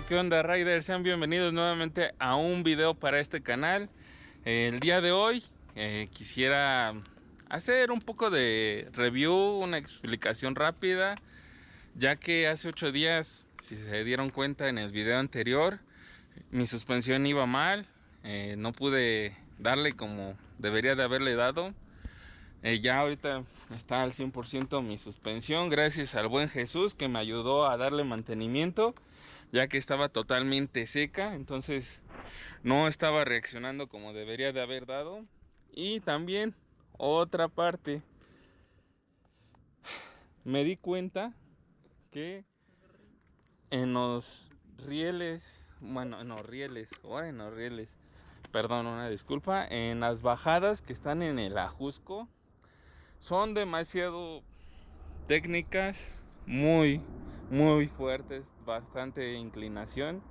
¿Qué onda, Riders? Sean bienvenidos nuevamente a un video para este canal. El día de hoy quisiera hacer un poco de review, una explicación rápida, ya que hace 8 días, si se dieron cuenta en el video anterior, mi suspensión iba mal, no pude darle como debería de haberle dado. Ya ahorita está al 100% mi suspensión, gracias al buen Jesús que me ayudó a darle mantenimiento, ya que estaba totalmente seca, entonces no estaba reaccionando como debería de haber dado. Y también otra parte, me di cuenta que en los rieles, perdón, una disculpa, en las bajadas que están en el Ajusco, son demasiado técnicas, muy fuertes, bastante inclinación.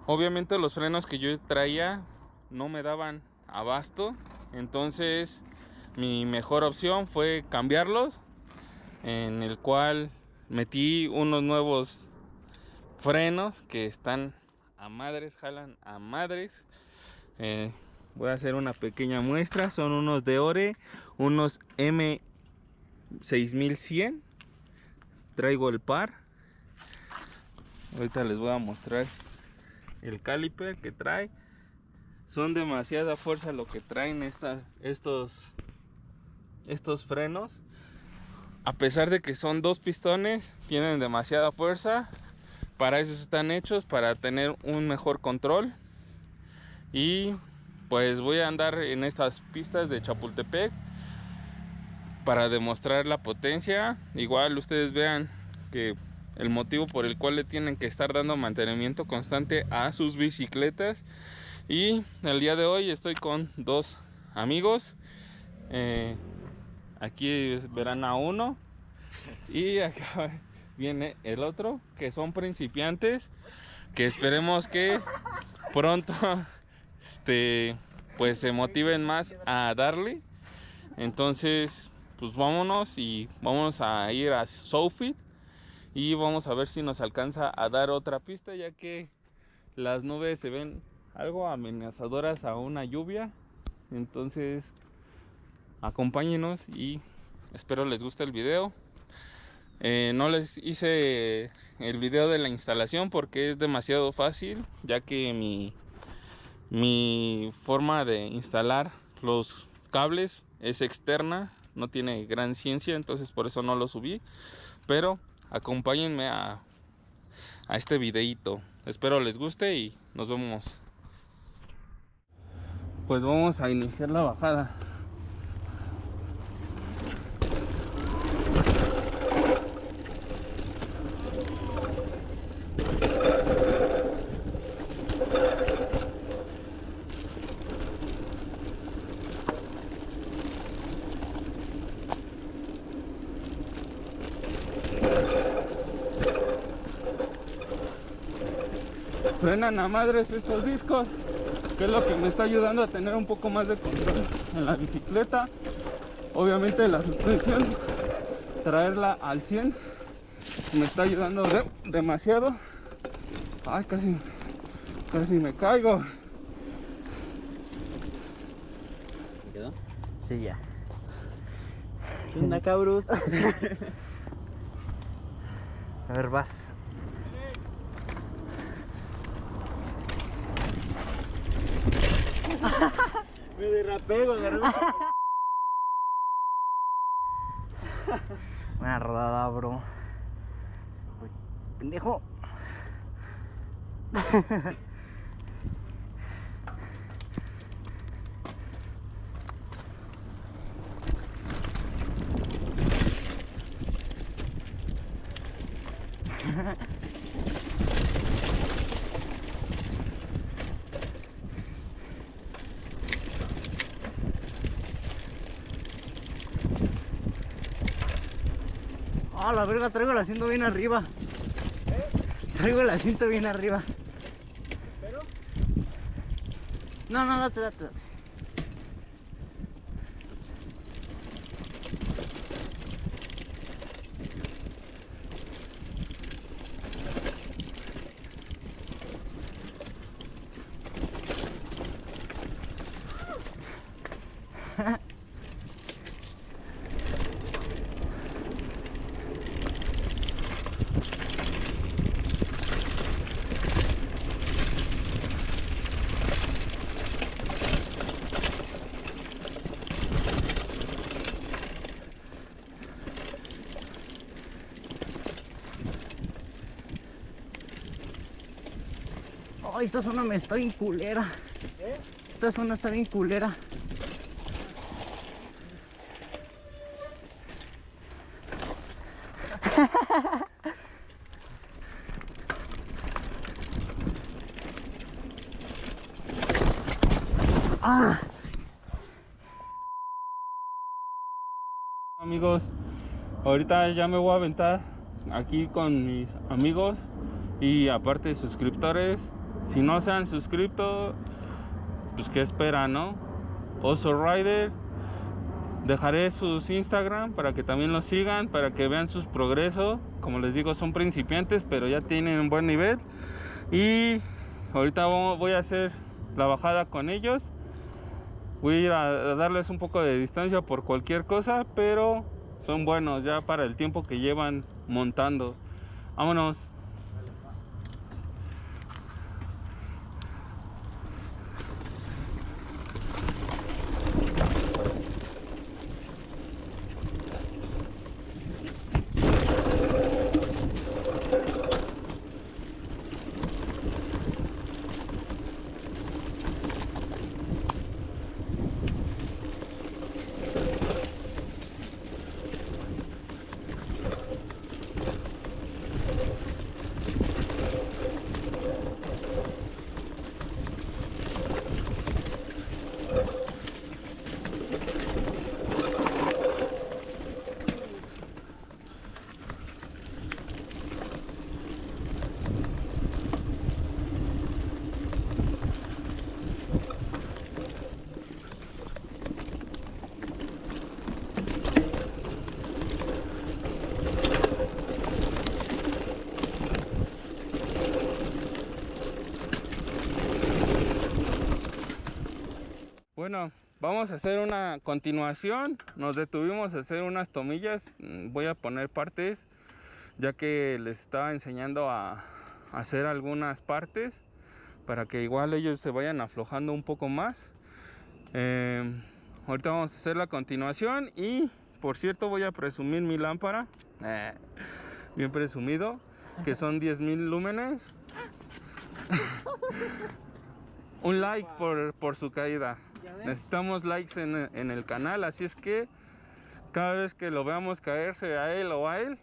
Obviamente los frenos que yo traía no me daban abasto, entonces mi mejor opción fue cambiarlos, en el cual metí unos nuevos frenos que están a madres, jalan a madres. Voy a hacer una pequeña muestra. Son unos Deore, unos M6100. Traigo el par. Ahorita les voy a mostrar el caliper que trae. Son demasiada fuerza lo que traen estos frenos. A pesar de que son dos pistones, tienen demasiada fuerza. Para eso están hechos, para tener un mejor control. Y pues voy a andar en estas pistas de Chapultepec para demostrar la potencia. Igual ustedes vean que el motivo por el cual le tienen que estar dando mantenimiento constante a sus bicicletas. Y el día de hoy estoy con dos amigos. Aquí verán a uno y acá viene el otro, que son principiantes, que esperemos que pronto pues se motiven más a darle. Entonces pues vámonos y vamos a ir a SoFit y vamos a ver si nos alcanza a dar otra pista, ya que las nubes se ven algo amenazadoras a una lluvia. Entonces acompáñenos y espero les guste el video. No les hice el video de la instalación porque es demasiado fácil, ya que mi forma de instalar los cables es externa, no tiene gran ciencia, entonces por eso no lo subí. Pero acompáñenme a este videito, espero les guste y nos vemos. Pues vamos a iniciar la bajada. Frenan a madres estos discos, que es lo que me está ayudando a tener un poco más de control en la bicicleta. Obviamente la suspensión, traerla al 100 me está ayudando demasiado. Ay, casi me caigo. ¿Me quedó? Sí, ya. ¿Qué onda, cabros? A ver, vas. Me derrapé, güey. Una rodada, bro. Uy, pendejo. Ah, la verga, traigo el asiento bien arriba. Traigo el asiento bien arriba. ¿Pero? No, date. Ay, esta zona me está bien culera. Esta zona está bien culera. Ah. Amigos, ahorita ya me voy a aventar aquí con mis amigos y aparte suscriptores. Si no se han suscrito, pues qué esperan, ¿no? Oso Rider. Dejaré sus Instagram para que también los sigan, para que vean sus progresos. Como les digo, son principiantes, pero ya tienen un buen nivel. Y ahorita voy a hacer la bajada con ellos. Voy a ir a darles un poco de distancia por cualquier cosa, pero son buenos ya para el tiempo que llevan montando. Vámonos. Bueno, vamos a hacer una continuación. Nos detuvimos a hacer unas tomillas. Voy a poner partes, ya que les estaba enseñando a hacer algunas partes para que igual ellos se vayan aflojando un poco más. Ahorita vamos a hacer la continuación y, por cierto, voy a presumir mi lámpara. Bien presumido, que son 10,000 lúmenes. Un like por su caída. Necesitamos likes en el canal, así es que cada vez que lo veamos caerse a él o a él,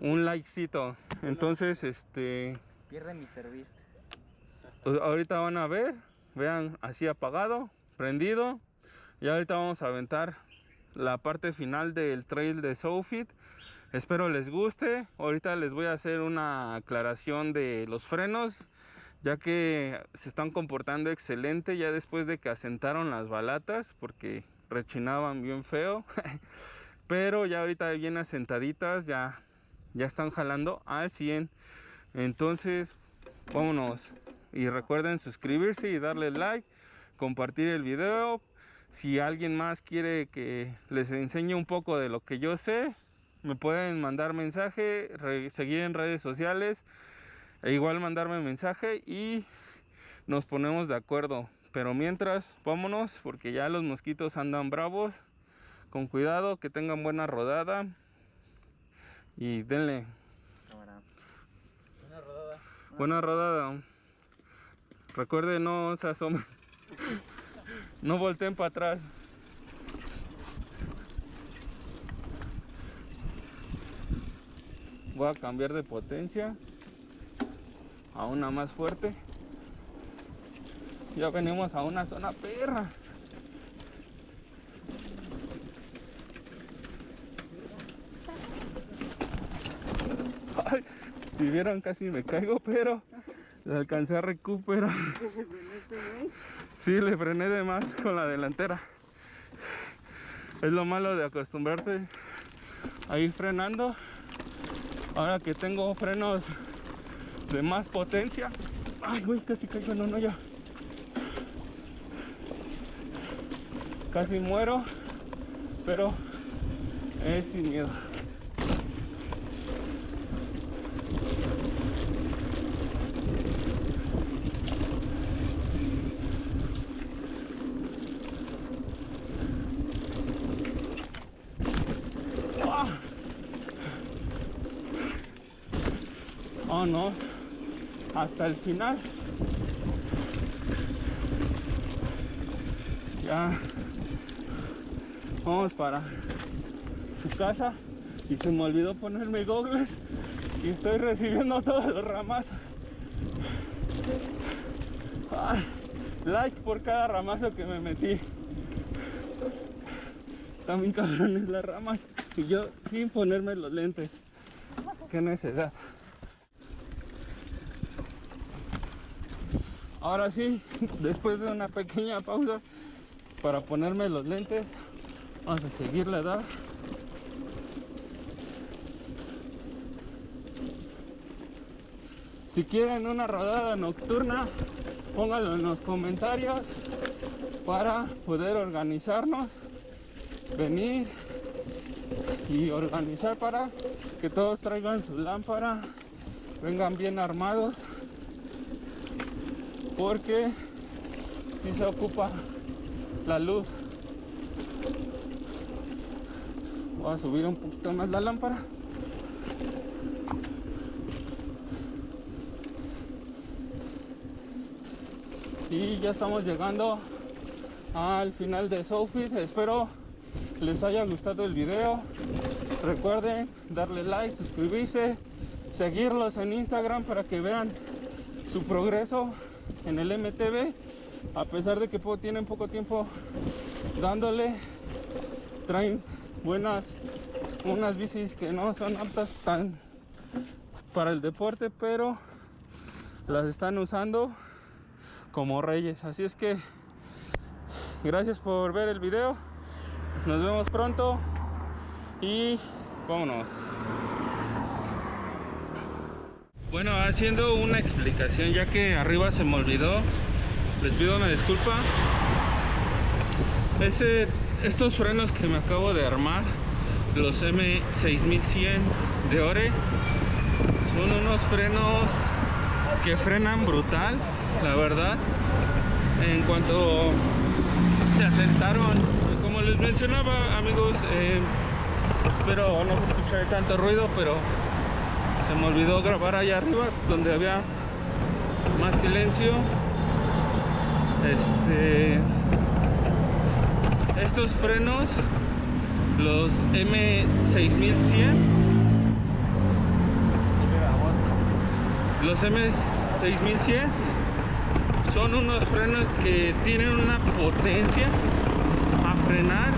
un likecito. Entonces, Pierde MrBeast. ahorita van a ver, vean así apagado, prendido. Y ahorita vamos a aventar la parte final del trail de SoFit. Espero les guste. Ahorita les voy a hacer una aclaración de los frenos, ya que se están comportando excelente ya después de que asentaron las balatas, porque rechinaban bien feo. Pero ya ahorita bien asentaditas, ya están jalando al 100. Entonces, vámonos. Y recuerden suscribirse y darle like, compartir el video. Si alguien más quiere que les enseñe un poco de lo que yo sé, me pueden mandar mensaje, seguir en redes sociales. E igual mandarme mensaje y nos ponemos de acuerdo. Pero mientras, vámonos, porque ya los mosquitos andan bravos. Con cuidado, que tengan buena rodada. Y denle. Buena rodada. Buena rodada. Recuerden, no se asomen. No volteen para atrás. Voy a cambiar de potencia a una más fuerte. Ya venimos a una zona perra. Ay, si vieron, casi me caigo, pero le alcancé a recuperar. Sí, le frené de más con la delantera. Es lo malo de acostumbrarte a ir frenando. Ahora que tengo frenos de más potencia. Ay, güey, casi caigo en un hoyo. casi muero, pero es sin miedo. Oh no, hasta el final. Ya vamos para su casa y se me olvidó ponerme goggles y estoy recibiendo todos los ramazos. Like por cada ramazo que me metí. También cabrones las ramas y yo sin ponerme los lentes. Qué necesidad. Ahora sí, después de una pequeña pausa para ponerme los lentes, vamos a seguirle a dar. Si quieren una rodada nocturna, pónganlo en los comentarios para poder organizarnos, venir y organizar para que todos traigan su lámpara, vengan bien armados, porque si se ocupa la luz. Voy a subir un poquito más la lámpara. Y ya estamos llegando al final de SoFit. Espero les haya gustado el video. Recuerden darle like, suscribirse, seguirlos en Instagram para que vean su progreso en el MTB. A pesar de que tienen poco tiempo dándole, traen unas bicis que no son aptas tan para el deporte, pero las están usando como reyes. Así es que gracias por ver el video, nos vemos pronto y vámonos. Bueno, haciendo una explicación, ya que arriba se me olvidó, les pido una disculpa. Estos frenos que me acabo de armar, los M6100 de Ore, son unos frenos que frenan brutal, la verdad. En cuanto se asentaron, como les mencionaba, amigos, espero no se escuche tanto ruido, pero se me olvidó grabar allá arriba donde había más silencio. Estos frenos, los M6100, son unos frenos que tienen una potencia a frenar,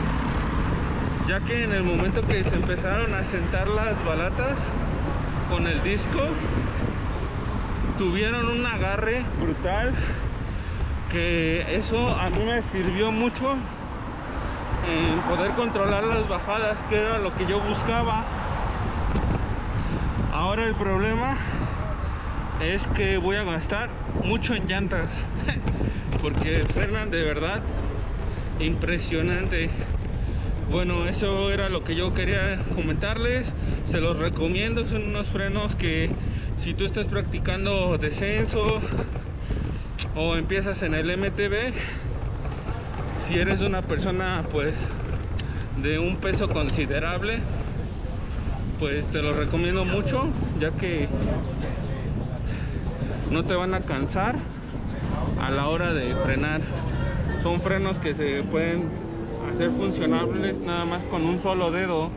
ya que en el momento que se empezaron a sentar las balatas con el disco, tuvieron un agarre brutal, que eso a mí me sirvió mucho en poder controlar las bajadas, que era lo que yo buscaba. Ahora el problema es que voy a gastar mucho en llantas porque frenan de verdad impresionante. Bueno, eso era lo que yo quería comentarles. Se los recomiendo, son unos frenos que si tú estás practicando descenso o empiezas en el MTB, si eres una persona pues de un peso considerable, pues te lo recomiendo mucho, ya que no te van a cansar a la hora de frenar. Son frenos que se pueden hacer funcionables nada más con un solo dedo.